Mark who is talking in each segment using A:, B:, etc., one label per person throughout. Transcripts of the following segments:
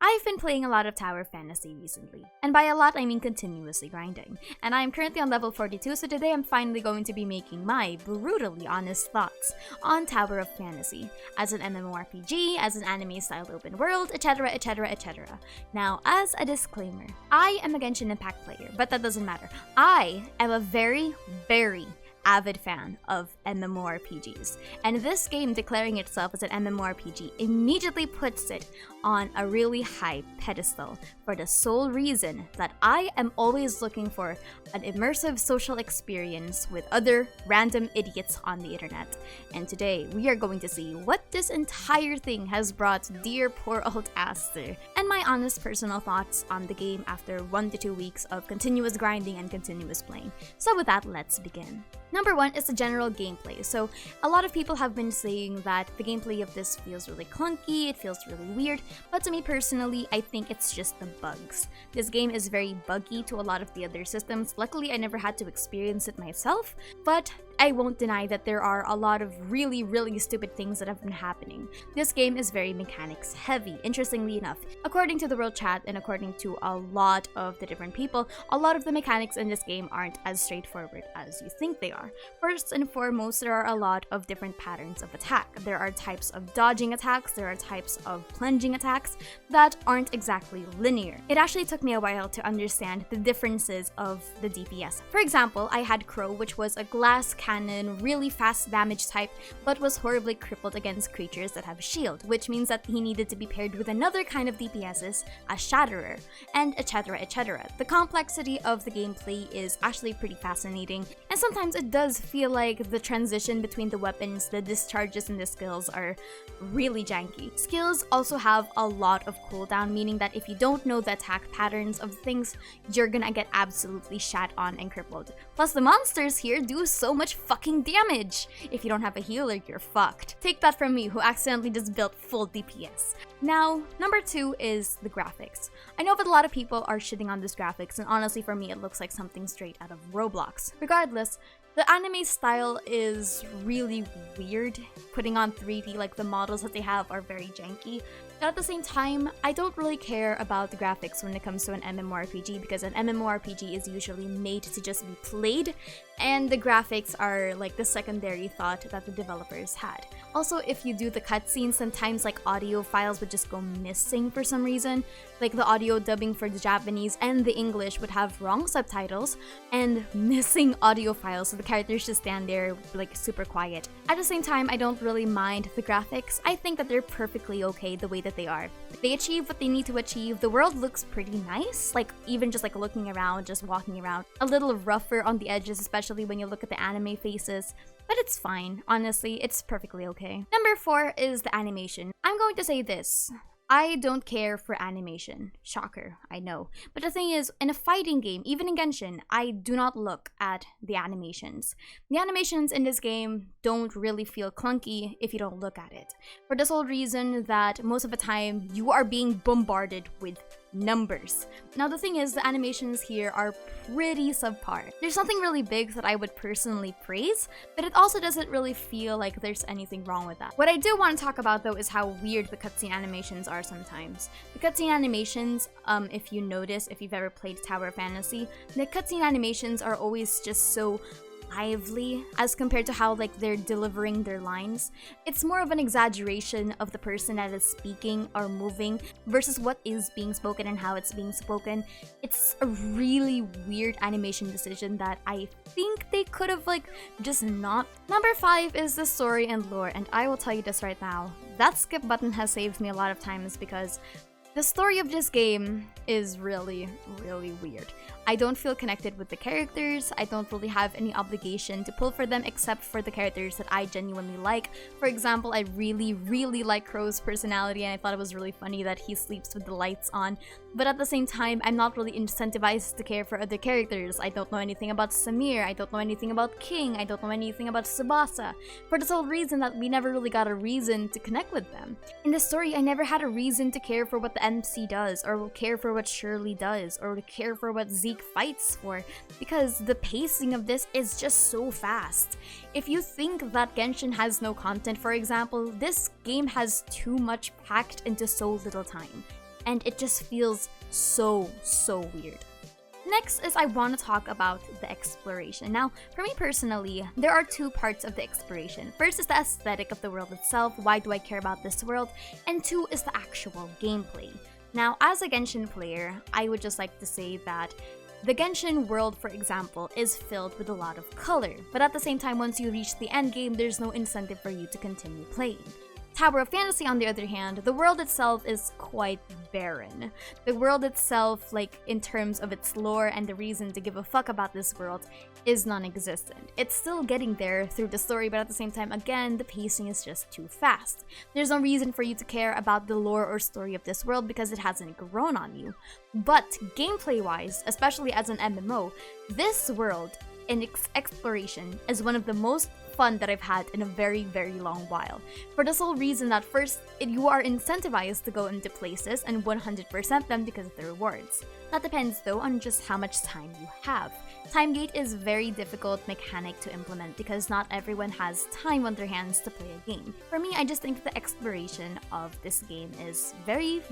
A: I've been playing a lot of Tower Fantasy recently, and by a lot I mean continuously grinding, and I am currently on level 42, so today I'm finally going to be making my brutally honest thoughts on Tower of Fantasy, as an MMORPG, as an anime-style open world, etc, etc, etc. Now, as a disclaimer, I am a Genshin Impact player, but that doesn't matter. I am a very avid fan of MMORPGs, and this game declaring itself as an MMORPG immediately puts it on a really high pedestal for the sole reason that I am always looking for an immersive social experience with other random idiots on the internet. And today we are going to see what this entire thing has brought dear poor old Aster, and my honest personal thoughts on the game after 1 to 2 weeks of continuous grinding and continuous playing. So with that, let's begin. Number 1 is the general gameplay. So a lot of people have been saying that the gameplay of this feels really clunky, it feels really weird, but to me personally, I think it's just the bugs. This game is very buggy to a lot of the other systems. Luckily, I never had to experience it myself, but I won't deny that there are a lot of really stupid things that have been happening. This game is very mechanics heavy, interestingly enough. According to the world chat and according to a lot of the different people, a lot of the mechanics in this game aren't as straightforward as you think they are. First and foremost, there are a lot of different patterns of attack. There are types of dodging attacks, there are types of plunging attacks that aren't exactly linear. It actually took me a while to understand the differences of the DPS. For example, I had Crow, which was a glass cannon, really fast damage type, but was horribly crippled against creatures that have shield, which means that he needed to be paired with another kind of DPSs, a Shatterer, and etc, etc. The complexity of the gameplay is actually pretty fascinating, and sometimes it does feel like the transition between the weapons, the discharges, and the skills are really janky. Skills also have a lot of cooldown, meaning that if you don't know the attack patterns of things, you're gonna get absolutely shat on and crippled. Plus, the monsters here do so much fucking damage. If you don't have a healer, you're fucked. Take that from me, who accidentally just built full DPS. Now, number 2 is the graphics. I know that a lot of people are shitting on this graphics, and honestly for me it looks like something straight out of Roblox. Regardless, the anime style is really weird. Putting on 3D, like the models that they have are very janky. But at the same time, I don't really care about the graphics when it comes to an MMORPG, because an MMORPG is usually made to just be played, and the graphics are like the secondary thought that the developers had. Also, if you do the cutscenes, sometimes like audio files would just go missing for some reason. Like the audio dubbing for the Japanese and the English would have wrong subtitles and missing audio files, so the characters just stand there like super quiet. At the same time, I don't really mind the graphics. I think that they're perfectly okay the way that they are. They achieve what they need to achieve. The world looks pretty nice, like even just like looking around, just walking around. A little rougher on the edges, especially when you look at the anime faces, but it's fine. Honestly, it's perfectly okay. Number 4 is the animation. I'm going to say this. I don't care for animation. Shocker, I know. But the thing is, in a fighting game, even in Genshin, I do not look at the animations. The animations in this game don't really feel clunky if you don't look at it. For the sole reason that most of the time, you are being bombarded with numbers. Now the thing is, the animations here are pretty subpar. There's nothing really big that I would personally praise, but it also doesn't really feel like there's anything wrong with that. What I do want to talk about though is how weird the cutscene animations are sometimes. The cutscene animations, if you notice, if you've ever played Tower Fantasy, the cutscene animations are always just so lively as compared to how like they're delivering their lines. It's more of an exaggeration of the person that is speaking or moving versus what is being spoken and how it's being spoken. It's a really weird animation decision that I think they could have like just not. Number 5 is the story and lore, and I will tell you this right now. That skip button has saved me a lot of times because the story of this game is really weird. I don't feel connected with the characters. I don't really have any obligation to pull for them except for the characters that I genuinely like. For example, I really like Crow's personality, and I thought it was really funny that he sleeps with the lights on. But at the same time, I'm not really incentivized to care for other characters. I don't know anything about Samir, I don't know anything about King, I don't know anything about Tsubasa, for the sole reason that we never really got a reason to connect with them. In the story, I never had a reason to care for what the MC does, or care for what Shirley does, or to care for what Zeke fights for, because the pacing of this is just so fast. If you think that Genshin has no content, for example, this game has too much packed into so little time. and it just feels so weird. Next is I want to talk about the exploration. Now, for me personally, there are two parts of the exploration. First is the aesthetic of the world itself, why do I care about this world? And two is the actual gameplay. Now, as a Genshin player, I would just like to say that the Genshin world, for example, is filled with a lot of color, but at the same time, once you reach the end game, there's no incentive for you to continue playing. Tower of Fantasy, on the other hand, the world itself is quite barren. The world itself, like in terms of its lore and the reason to give a fuck about this world, is non-existent. It's still getting there through the story, but at the same time, again, the pacing is just too fast. There's no reason for you to care about the lore or story of this world because it hasn't grown on you. But gameplay-wise, especially as an MMO, this world in its exploration is one of the most fun that I've had in a very long while. For the sole reason that first, you are incentivized to go into places and 100% them because of the rewards. That depends though on just how much time you have. Time gate is a very difficult mechanic to implement because not everyone has time on their hands to play a game. For me, I just think the exploration of this game is very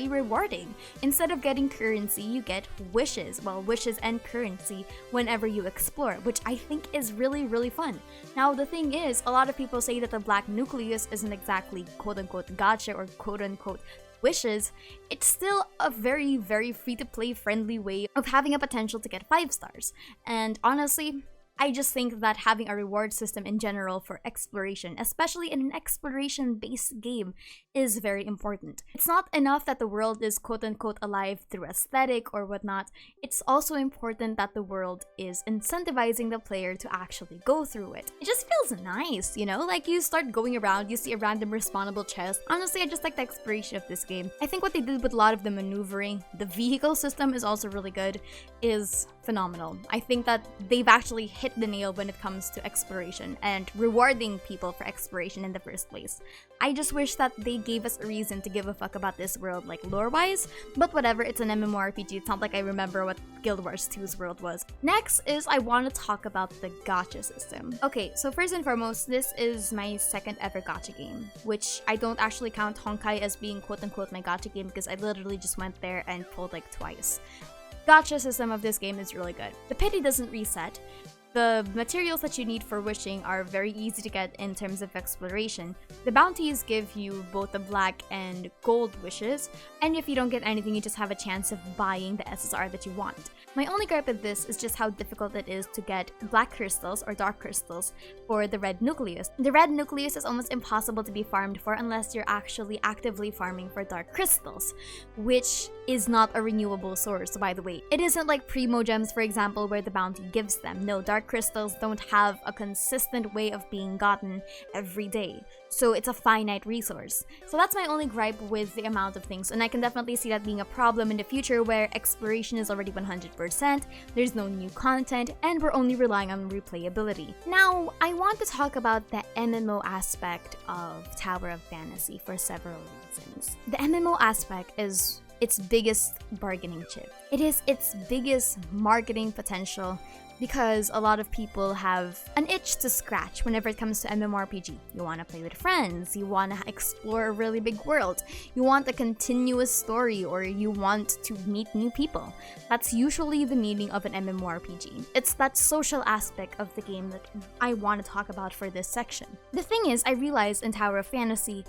A: rewarding. Instead of getting currency, you get wishes. Well, wishes and currency whenever you explore, which I think is really fun. Now, the thing is, a lot of people say that the black nucleus isn't exactly quote-unquote gacha or quote-unquote wishes. It's still a very free-to-play friendly way of having a potential to get 5 stars. And honestly, I just think that having a reward system in general for exploration, especially in an exploration-based game, is very important. It's not enough that the world is quote-unquote alive through aesthetic or whatnot. It's also important that the world is incentivizing the player to actually go through it. It just feels nice, you know? Like, you start going around, you see a random respawnable chest. Honestly, I just like the exploration of this game. I think what they did with a lot of the maneuvering, the vehicle system is also really good, is phenomenal. I think that they've actually hit the nail when it comes to exploration and rewarding people for exploration in the first place. I just wish that they gave us a reason to give a fuck about this world, like lore-wise, but whatever, it's an MMORPG. It's not like I remember what Guild Wars 2's world was. Next is I want to talk about the gacha system. Okay, so first and foremost, this is my second ever gacha game, which I don't actually count Honkai as being quote-unquote my gacha game because I literally just went there and pulled like twice. Gacha system of this game is really good. The pity doesn't reset. The materials that you need for wishing are very easy to get in terms of exploration. The bounties give you both the black and gold wishes, and if you don't get anything, you just have a chance of buying the SSR that you want. My only gripe with this is just how difficult it is to get black crystals or dark crystals for the red nucleus. The red nucleus is almost impossible to be farmed for unless you're actually actively farming for dark crystals, which is not a renewable source, by the way. It isn't like Primo Gems, for example, where the bounty gives them. No, dark crystals don't have a consistent way of being gotten every day, so it's a finite resource. So that's my only gripe with the amount of things, and I can definitely see that being a problem in the future where exploration is already 100%, there's no new content, and we're only relying on replayability. Now, I want to talk about the MMO aspect of Tower of Fantasy for several reasons. The MMO aspect is its biggest bargaining chip. It is its biggest marketing potential because a lot of people have an itch to scratch whenever it comes to MMORPG. You want to play with friends, you want to explore a really big world, you want a continuous story, or you want to meet new people. That's usually the meaning of an MMORPG. It's that social aspect of the game that I want to talk about for this section. The thing is, I realized in Tower of Fantasy,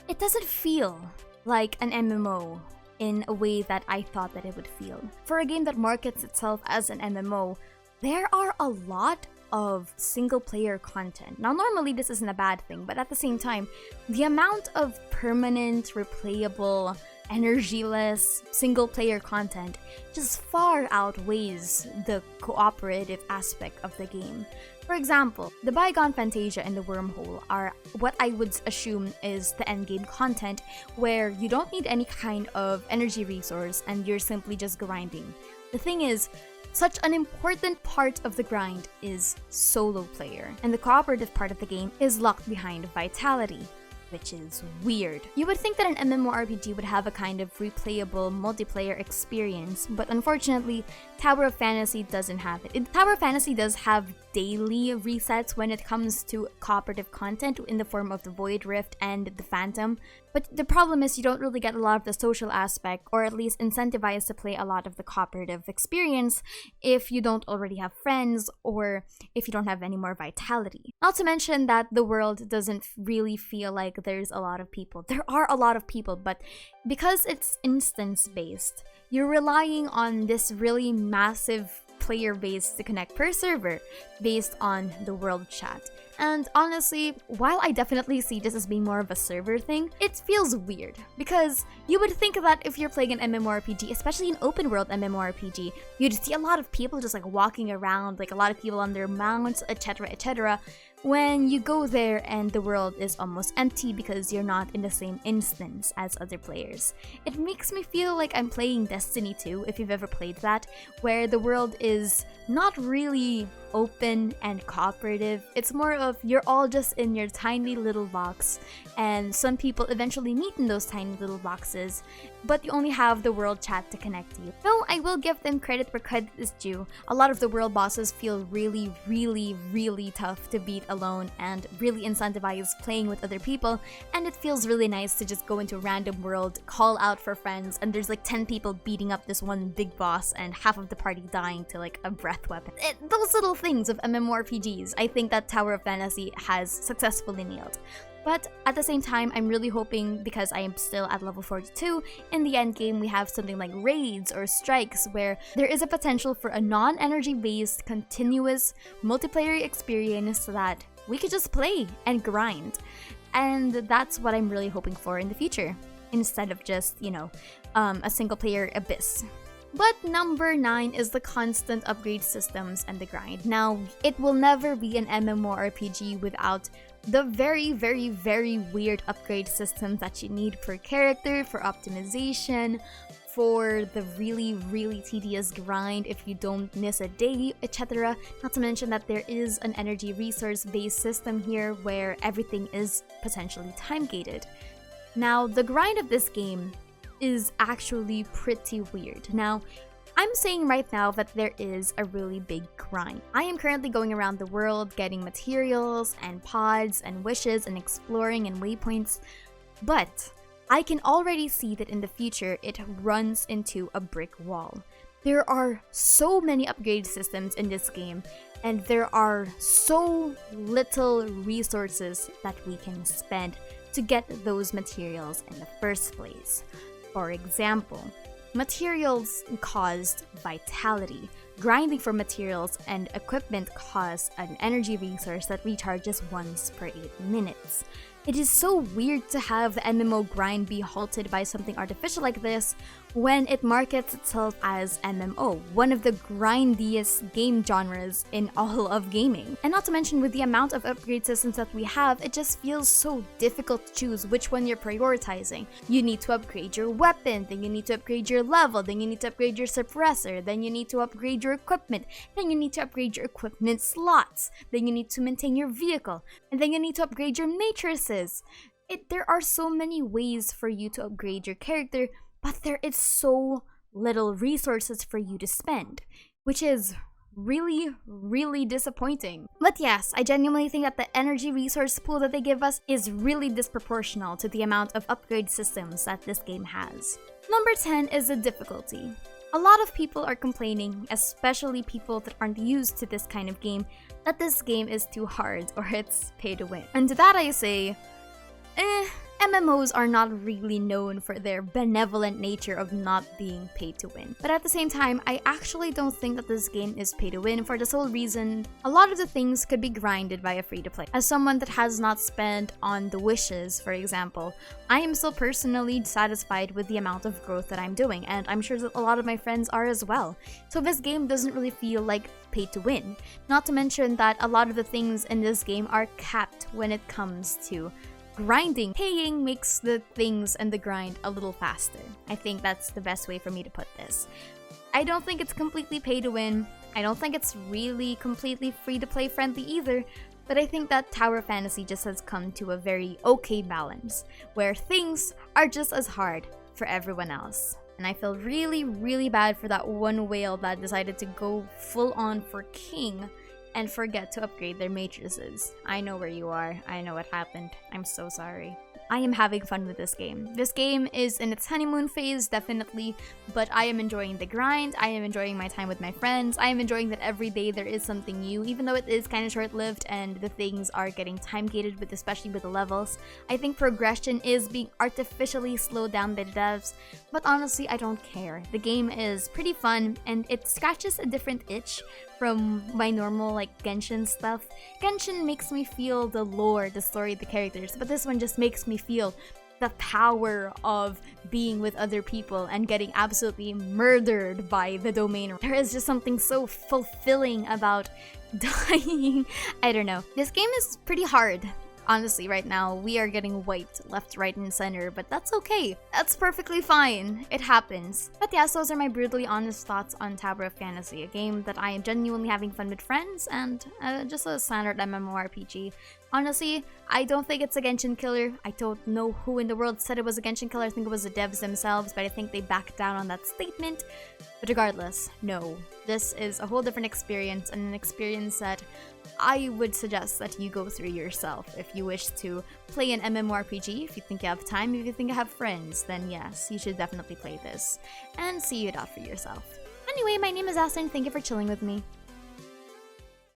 A: it doesn't feel like an MMO in a way that I thought that it would feel. For a game that markets itself as an MMO, there are a lot of single-player content. Now, normally this isn't a bad thing, but at the same time, the amount of permanent, replayable, energyless, single-player content just far outweighs the cooperative aspect of the game. For example, the Bygone Fantasia and the Wormhole are what I would assume is the endgame content, where you don't need any kind of energy resource and you're simply just grinding. The thing is, such an important part of the grind is solo player, and the cooperative part of the game is locked behind vitality, which is weird. You would think that an MMORPG would have a kind of replayable multiplayer experience, but unfortunately, Tower of Fantasy doesn't have it. Tower of Fantasy does have daily resets when it comes to cooperative content in the form of the Void Rift and the Phantom, But the problem is you don't really get a lot of the social aspect, or at least incentivized to play a lot of the cooperative experience if you don't already have friends or if you don't have any more vitality. Not to mention that the world doesn't really feel like there's a lot of people. There are a lot of people, but because it's instance-based, you're relying on this really massive player base to connect per server based on the world chat. And honestly, while I definitely see this as being more of a server thing, it feels weird because you would think that if you're playing an MMORPG, especially an open world MMORPG, you'd see a lot of people just like walking around, like a lot of people on their mounts, etc., etc. When you go there and the world is almost empty because you're not in the same instance as other players. It makes me feel like I'm playing Destiny 2, if you've ever played that, where the world is not really open and cooperative. It's more of you're all just in your tiny little box, and some people eventually meet in those tiny little boxes, but you only have the world chat to connect you. Though I will give them credit where credit is due. A lot of the world bosses feel really, really, really tough to beat alone and really incentivize playing with other people, and it feels really nice to just go into a random world, call out for friends, and there's like 10 people beating up this one big boss and half of the party dying to like a breath weapon. Those little things of MMORPGs, I think that Tower of Fantasy has successfully nailed. But at the same time, I'm really hoping, because I am still at level 42, in the end game we have something like raids or strikes where there is a potential for a non-energy based, continuous multiplayer experience that we could just play and grind. And that's what I'm really hoping for in the future, instead of just, a single player abyss. But number 9 is the constant upgrade systems and the grind. Now, it will never be an MMORPG without the very, very, very weird upgrade systems that you need per character, for optimization, for the really, really tedious grind if you don't miss a day, etc. Not to mention that there is an energy resource-based system here where everything is potentially time-gated. Now, the grind of this game is actually pretty weird. Now, I'm saying right now that there is a really big grind. I am currently going around the world getting materials and pods and wishes and exploring and waypoints, but I can already see that in the future it runs into a brick wall. There are so many upgrade systems in this game, and there are so little resources that we can spend to get those materials in the first place. For example, materials cost vitality. Grinding for materials and equipment costs an energy resource that recharges once per 8 minutes. It is so weird to have the MMO grind be halted by something artificial like this when it markets itself as MMO, one of the grindiest game genres in all of gaming. And not to mention, with the amount of upgrade systems that we have, it just feels so difficult to choose which one you're prioritizing. You need to upgrade your weapon, then you need to upgrade your level, then you need to upgrade your suppressor, then you need to upgrade your equipment, then you need to upgrade your equipment slots, then you need to maintain your vehicle, and then you need to upgrade your matrices. There are so many ways for you to upgrade your character, but there is so little resources for you to spend, which is really, really disappointing. But yes, I genuinely think that the energy resource pool that they give us is really disproportional to the amount of upgrade systems that this game has. Number 10 is the difficulty. A lot of people are complaining, especially people that aren't used to this kind of game, that this game is too hard or it's pay to win. And to that I say, MMOs are not really known for their benevolent nature of not being pay to win. But at the same time, I actually don't think that this game is pay to win for the sole reason a lot of the things could be grinded by a free to play. As someone that has not spent on the wishes, for example, I am still personally satisfied with the amount of growth that I'm doing, and I'm sure that a lot of my friends are as well. So this game doesn't really feel like pay to win. Not to mention that a lot of the things in this game are capped when it comes to grinding. Paying makes the things and the grind a little faster. I think that's the best way for me to put this. I don't think it's completely pay to win. I don't think it's really completely free to play friendly either, but I think that Tower of Fantasy just has come to a very okay balance, where things are just as hard for everyone else. And I feel really, really bad for that one whale that decided to go full on for king and forget to upgrade their matrices. I know where you are. I know what happened. I'm so sorry. I am having fun with this game. This game is in its honeymoon phase, definitely, but I am enjoying the grind, I am enjoying my time with my friends, I am enjoying that every day there is something new, even though it is kind of short-lived and the things are getting time-gated, with especially with the levels. I think progression is being artificially slowed down by the devs, but honestly, I don't care. The game is pretty fun, and it scratches a different itch from my normal like Genshin stuff. Genshin makes me feel the lore, the story, the characters, but this one just makes me feel the power of being with other people and getting absolutely murdered by the domain. There is just something so fulfilling about dying. I don't know. This game is pretty hard. Honestly, right now, we are getting wiped left, right, and center, but that's okay. That's perfectly fine. It happens. But yes, those are my brutally honest thoughts on Tower of Fantasy, a game that I am genuinely having fun with friends, and just a standard MMORPG. Honestly, I don't think it's a Genshin killer. I don't know who in the world said it was a Genshin killer. I think it was the devs themselves, but I think they backed down on that statement. But regardless, no. This is a whole different experience, and an experience that I would suggest that you go through yourself if you wish to play an MMORPG. If you think you have time, if you think you have friends, then yes, you should definitely play this and see it out for yourself. Anyway, my name is Aston. Thank you for chilling with me.